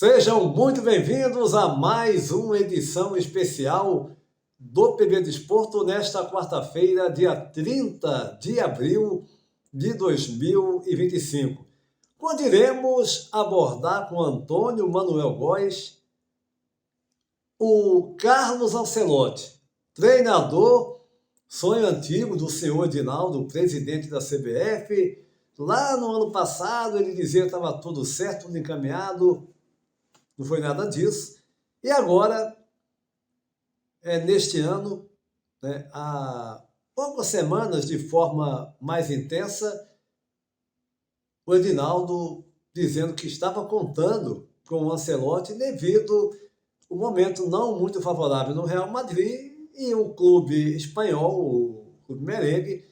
Sejam muito bem-vindos a mais uma edição especial do PB Desporto nesta quarta-feira, dia 30 de abril de 2025, quando iremos abordar com Antônio Manuel Góes o Carlos Ancelotti, treinador, sonho antigo do senhor Edinaldo, presidente da CBF. Lá no ano passado ele dizia que estava tudo certo, tudo encaminhado. Não foi nada disso. E agora, neste ano, há poucas semanas, de forma mais intensa, o Edinaldo dizendo que estava contando com o Ancelotti devido ao momento não muito favorável no Real Madrid e o clube espanhol, o clube merengue,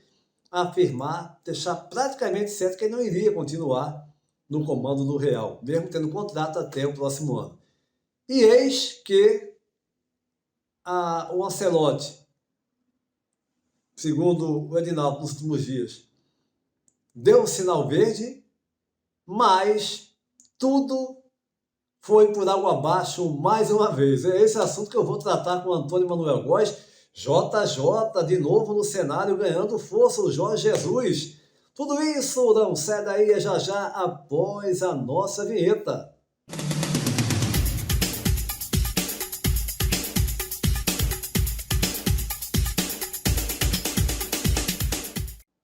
afirmar, deixar praticamente certo que ele não iria continuar no comando do Real, mesmo tendo contrato até o próximo ano. E eis que o Ancelotti, segundo o Edinaldo nos últimos dias, deu o sinal verde, mas tudo foi por água abaixo mais uma vez. É esse assunto que eu vou tratar com o Antônio Manuel Góes, JJ, de novo no cenário, ganhando força, o Jorge Jesus. Tudo isso não sai daí já após a nossa vinheta.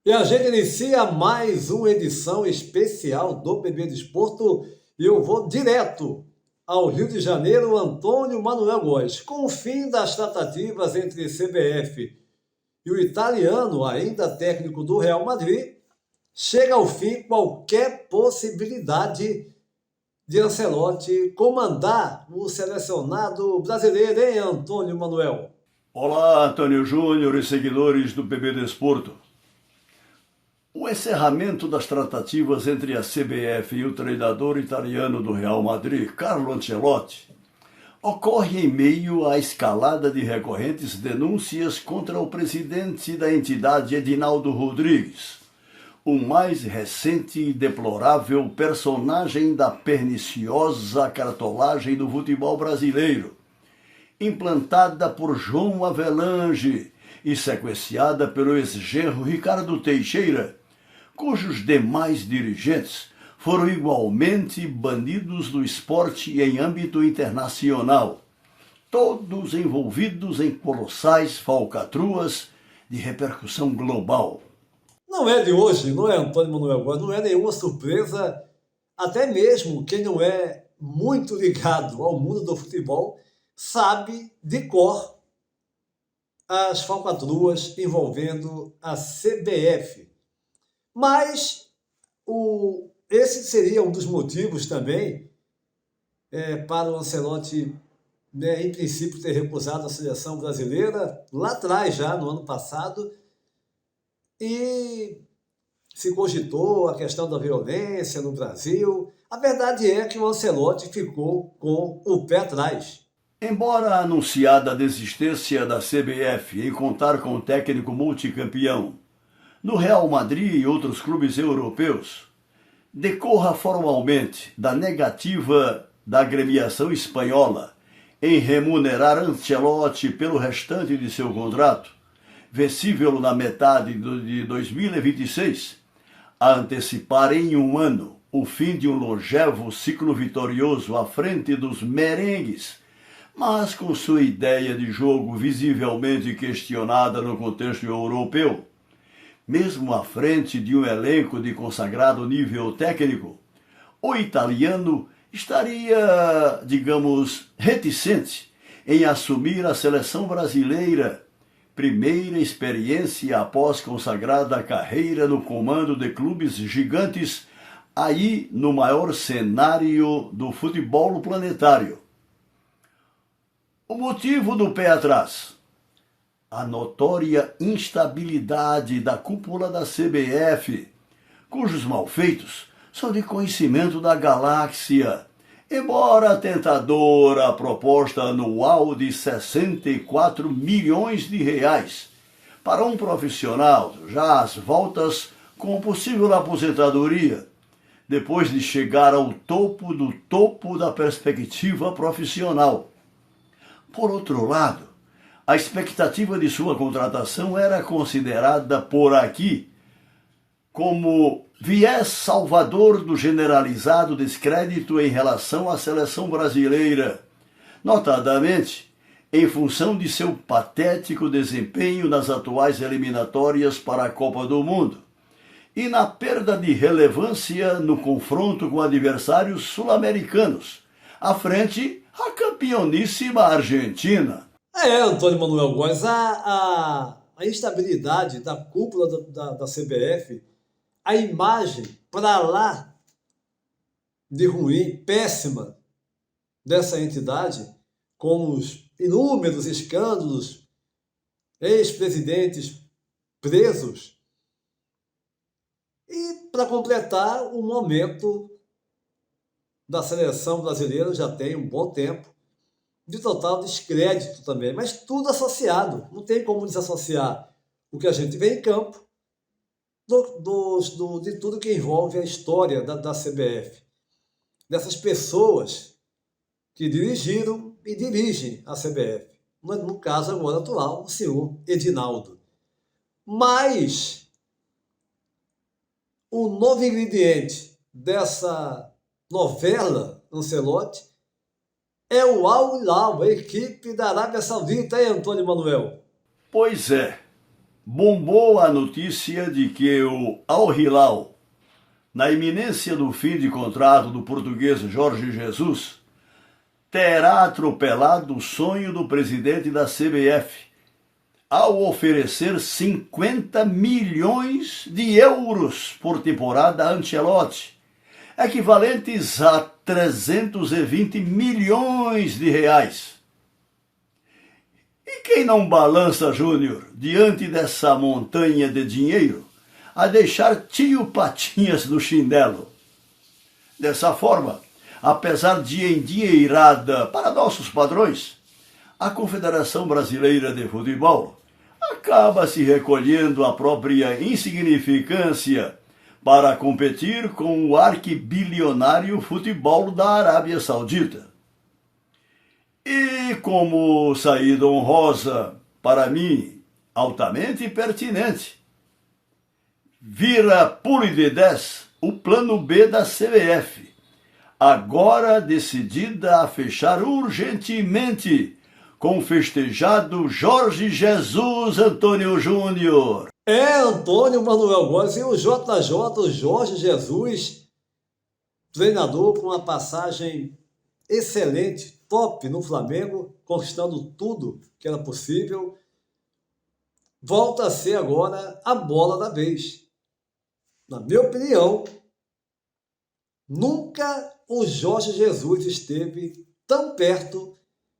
E a gente inicia mais uma edição especial do PB Desporto e eu vou direto ao Rio de Janeiro, Antônio Manuel Góes. Com o fim das tratativas entre CBF e o italiano, ainda técnico do Real Madrid, chega ao fim qualquer possibilidade de Ancelotti comandar o selecionado brasileiro, hein, Antônio Manuel? Olá, Antônio Júnior e seguidores do PB Desporto. O encerramento das tratativas entre a CBF e o treinador italiano do Real Madrid, Carlo Ancelotti, ocorre em meio à escalada de recorrentes denúncias contra o presidente da entidade, Edinaldo Rodrigues, o mais recente e deplorável personagem da perniciosa cartolagem do futebol brasileiro, implantada por João Avelange e sequenciada pelo ex-genro Ricardo Teixeira, cujos demais dirigentes foram igualmente banidos do esporte em âmbito internacional, todos envolvidos em colossais falcatruas de repercussão global. Não é de hoje, não é, Antônio Manuel Góes? Não é nenhuma surpresa, até mesmo quem não é muito ligado ao mundo do futebol sabe de cor as falcatruas envolvendo a CBF. Mas esse seria um dos motivos também para o Ancelotti, em princípio, ter recusado a seleção brasileira lá atrás, já no ano passado, e se cogitou a questão da violência no Brasil. A verdade é que o Ancelotti ficou com o pé atrás. Embora anunciada a desistência da CBF em contar com o técnico multicampeão no Real Madrid e outros clubes europeus, decorra formalmente da negativa da agremiação espanhola em remunerar Ancelotti pelo restante de seu contrato, vencível na metade de 2026, a antecipar em um ano o fim de um longevo ciclo vitorioso à frente dos merengues, mas com sua ideia de jogo visivelmente questionada no contexto europeu. Mesmo à frente de um elenco de consagrado nível técnico, o italiano estaria, digamos, reticente em assumir a seleção brasileira, primeira experiência após consagrada carreira no comando de clubes gigantes, aí no maior cenário do futebol planetário. O motivo do pé atrás: a notória instabilidade da cúpula da CBF, cujos malfeitos são de conhecimento da galáxia, embora tentadora a proposta anual de 64 milhões de reais para um profissional já às voltas com possível aposentadoria, depois de chegar ao topo do topo da perspectiva profissional. Por outro lado, a expectativa de sua contratação era considerada por aqui como viés salvador do generalizado descrédito em relação à seleção brasileira, notadamente em função de seu patético desempenho nas atuais eliminatórias para a Copa do Mundo e na perda de relevância no confronto com adversários sul-americanos, à frente a campeoníssima Argentina. Antônio Manuel Góes, a instabilidade da cúpula da CBF, a imagem para lá de ruim, péssima dessa entidade, com os inúmeros escândalos, ex-presidentes presos, e para completar, o momento da seleção brasileira já tem um bom tempo de total descrédito também, mas tudo associado, não tem como desassociar o que a gente vê em campo de tudo que envolve a história da CBF, dessas pessoas que dirigiram e dirigem a CBF, no caso agora atual, o senhor Edinaldo. Mas o novo ingrediente dessa novela Ancelotti é o Al Hilal, a equipe da Arábia Saudita, hein, Antônio Manuel? Pois é, bombou a notícia de que o Al Hilal, na iminência do fim de contrato do português Jorge Jesus, terá atropelado o sonho do presidente da CBF ao oferecer 50 milhões de euros por temporada a Ancelotti, equivalentes a 320 milhões de reais. E quem não balança, Júnior, diante dessa montanha de dinheiro, a deixar tio Patinhas no chinelo? Dessa forma, apesar de endinheirada para nossos padrões, a Confederação Brasileira de Futebol acaba se recolhendo à própria insignificância para competir com o arquibilionário futebol da Arábia Saudita. E como saída honrosa, para mim, altamente pertinente, vira pule de 10 o plano B da CBF, agora decidida a fechar urgentemente com o festejado Jorge Jesus Antônio Júnior. Antônio Manuel Góes e o JJ, o Jorge Jesus, treinador com uma passagem excelente, top no Flamengo, conquistando tudo que era possível, volta a ser agora a bola da vez. Na minha opinião, nunca o Jorge Jesus esteve tão perto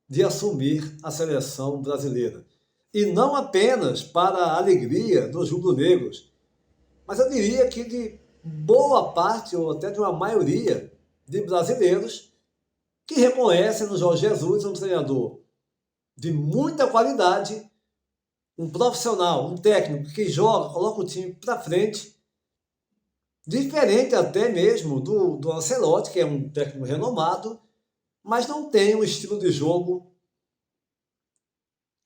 de assumir a seleção brasileira. E não apenas para a alegria dos rubro-negros, mas eu diria que de boa parte, ou até de uma maioria de brasileiros que reconhecem no Jorge Jesus um treinador de muita qualidade, um profissional, um técnico que joga, coloca o time para frente, diferente até mesmo do Ancelotti, que é um técnico renomado, mas não tem o estilo de jogo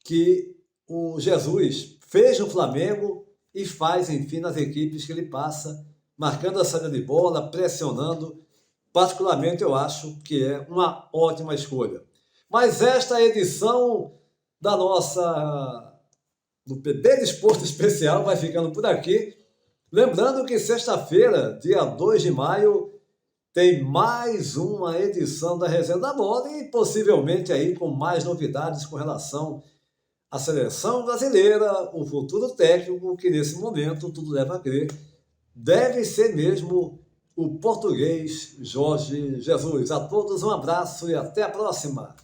que o Jesus fez no Flamengo e faz, enfim, nas equipes que ele passa, marcando a saída de bola, pressionando. Particularmente, eu acho que é uma ótima escolha. Mas esta edição do PD Desporto Especial vai ficando por aqui. Lembrando que sexta-feira, dia 2 de maio, tem mais uma edição da Resenha da Bola e possivelmente aí com mais novidades com relação à seleção brasileira, o futuro técnico, que nesse momento, tudo leva a crer, deve ser mesmo o português Jorge Jesus. A todos um abraço e até a próxima!